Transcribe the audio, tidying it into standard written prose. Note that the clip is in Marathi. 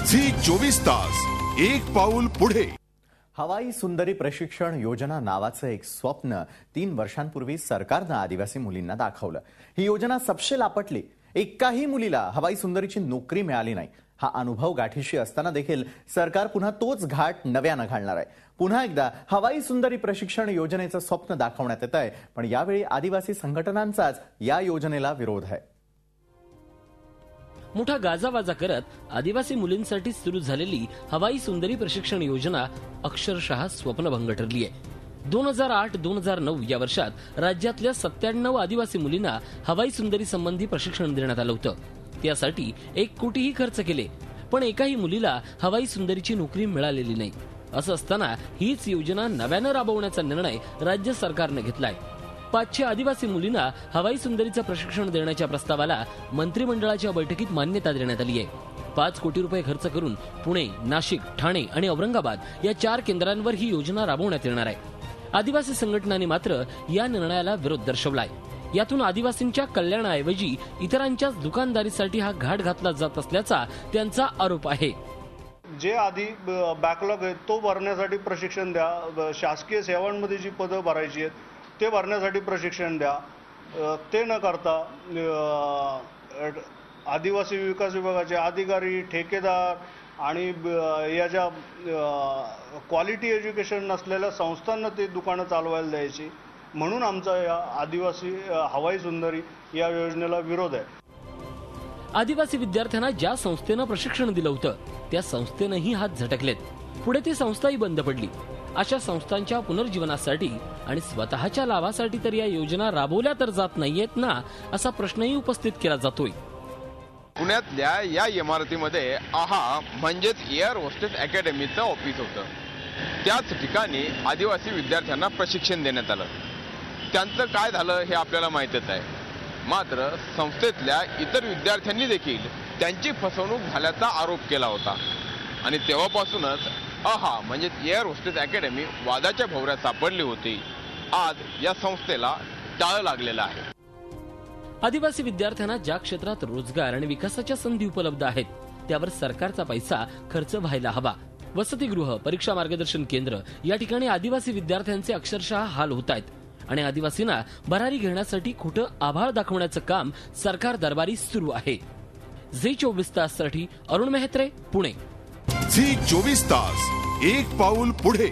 झी 24 तास एक पाऊल पुढे। हवाई सुंदरी प्रशिक्षण योजना नावाचं एक स्वप्न 3 वर्षांपूर्वी सरकारनं आदिवासी मुलींना दाखवलं। ही योजना सपशेल आपटली। एकाही मुलीला हवाई सुंदरीची नोकरी मिळाली नाही। हा अनुभव गाठीशी असताना देखील सरकार पुन्हा तोच घाट नव्यानं घालणार आहे। पुन्हा एकदा हवाई सुंदरी प्रशिक्षण योजनेचं स्वप्न दाखवण्यात येत आहे, पण यावेळी आदिवासी संघटनांचाच या योजनेला विरोध आहे। मोठा गाजावाजा करत आदिवासी मुलींसाठी सुरू झालेली हवाई सुंदरी प्रशिक्षण योजना अक्षरशः स्वप्नभंग ठरली आहे। 2008-2009 या वर्षात राज्यातल्या 97 आदिवासी मुलींना हवाई सुंदरी संबंधी प्रशिक्षण देण्यात आलं होतं। त्यासाठी 1 कोटीही खर्च केले, पण एकाही मुलीला हवाई सुंदरीची नोकरी मिळालेली नाही। असं असताना हीच योजना नव्यानं राबवण्याचा निर्णय राज्य सरकारने घेतलाय। 500 आदिवासी मुलींना हवाई सुंदरीचं प्रशिक्षण देण्याच्या प्रस्तावाला मंत्रिमंडळाच्या बैठकीत मान्यता देण्यात आली आहे। 5 कोटी रुपये खर्च करून पुणे, नाशिक, ठाणे आणि औरंगाबाद या 4 केंद्रांवर ही योजना राबवण्यात येणार आहे। आदिवासी संघटनांनी मात्र या निर्णयाला विरोध दर्शवलाय। यातून आदिवासींच्या कल्याणाऐवजी इतरांच्याच दुकानदारीसाठी हा घाट घातला जात असल्याचा त्यांचा आरोप आहे। जे आधी बॅकलॉग आहे तो भरण्यासाठी प्रशिक्षण द्या। शासकीय सेवांमध्ये जी पदं भरायची आहेत ते भरण्यासाठी प्रशिक्षण द्या। ते न करता आदिवासी विकास विभागाचे अधिकारी, ठेकेदार आणि या ज्या क्वालिटी एज्युकेशन नसलेल्या संस्थांना ते दुकानं चालवायला द्यायची, म्हणून आमचा या आदिवासी हवाई सुंदरी या योजनेला विरोध आहे। आदिवासी विद्यार्थ्यांना ज्या संस्थेनं प्रशिक्षण दिलं होतं त्या संस्थेनंही हात झटकलेत। पुढे ती संस्थाही बंद पडली। अशा संस्थांच्या पुनर्जीवनासाठी आणि स्वतःच्या लाभासाठी तर या योजना राबवल्या तर जात नाहीयेत ना, असा प्रश्नही उपस्थित केला जातोय। पुण्यातल्या या इमारतीमध्ये आहा म्हणजेच एअर होस्टेस अकॅडमीचं ऑफिस होतं। त्याच ठिकाणी आदिवासी विद्यार्थ्यांना प्रशिक्षण देण्यात आलं। त्यांचं काय झालं हे आपल्याला माहितच आहे। मात्र संस्थेतल्या इतर विद्यार्थ्यांनी देखील त्यांची फसवणूक झाल्याचा आरोप केला होता आणि तेव्हापासूनच आहा म्हणजे एअर होस्टेस अकॅडमी वादाच्या भोवऱ्यात सापडली होती। आज या संस्थेला टाळ लागलेला आहे। आदिवासी विद्यार्थ्यांना ज्या क्षेत्रात रोजगार आणि विकासाच्या संधी उपलब्ध आहेत त्यावर सरकारचा पैसा खर्च व्हायला हवा। वसतिगृह, परीक्षा मार्गदर्शन केंद्र या ठिकाणी आदिवासी विद्यार्थ्यांचे अक्षरशः हाल होत आहेत आणि आदिवासींना भरारी घेण्यासाठी खोटं आभाळ दाखवण्याचं काम सरकार दरबारी सुरू आहे। झी 24 ताससाठी अरुण मेहत्रे, पुणे। झी 24 तास एक पाऊल पुढे।